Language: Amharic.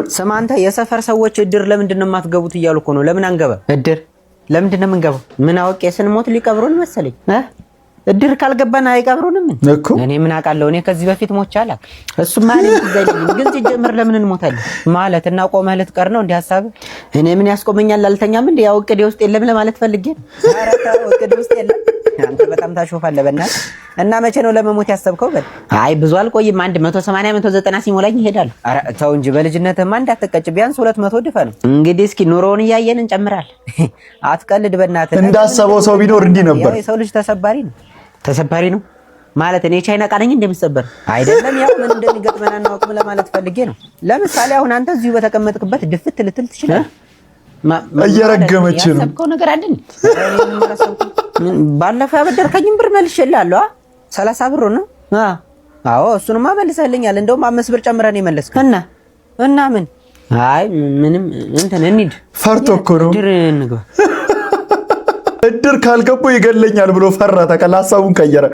ስማ አንተ የሰፈር ሰዎች እድር ለምንድን ነው የማትገቡት እያሉ እኮ ነው። ለምን አንገባ? እድር ለምንድን ነው የምንገባው? ምን አውቄ ስንሞት ሊቀብሩን መሰለኝ። እድር ካልገባን አይቀብሩንም እኮ። እኔ ምን አውቃለሁ? እኔ ከዚህ በፊት ሞቼ አላውቅም። እሱማ እኔም ትዘልኝ ግን ሲጀምር ለምን እንሞታለን ማለት እና ቆመህ ልትቀር ነው እንዴ ሐሳብ? እኔ ምን ያስቆመኛል? አልተኛም እንዴ? ያው እቅዴ ውስጥ የለም ለማለት ፈልጌ ነው። ኧረ ተው እቅዴ ውስጥ የለም። አንተ በጣም ታሾፋለህ በእናትህ። እና መቼ ነው ለመሞት ያሰብከው? በል አይ ብዙ አልቆይም። 180 190 ሲሞላኝ እሄዳለሁ። ኧረ ተው እንጂ በልጅነትህማ እንዳትቀጭ። ቢያንስ 200 ድፈ ነው እንግዲህ። እስኪ ኑሮውን እያየን እንጨምራለን። አትቀልድ በእናትህ። እንዳሰበው ሰው ቢኖር እንዲህ ነበር። ያው የሰው ልጅ ተሰባሪ ነው። ተሰባሪ ነው ማለት እኔ ቻይና ቃለኝ እንደምሰበር አይደለም። ያው ምን እንደሚገጥመን አናውቅም ለማለት ፈልጌ ነው። ለምሳሌ አሁን አንተ እዚሁ በተቀመጥክበት ድፍት ልትል ትችላለህ። እየረገመች ነው። ያሰብከው ነገር አለ። ባለፈው ያበደርከኝን ብር መልሼልሃለሁ። 30 ብር ነው። አዎ እሱንማ መልሰህልኛል። እንደውም 5 ብር ጨምረን የመለስከው እና ምን? አይ ምንም እንትን እንሂድ። ፈርቶ እኮ ነው። እድር እንግባ። እድር ካልገቡ ይገለኛል ብሎ ፈራ። ተቀላ ሀሳቡን ቀየረ።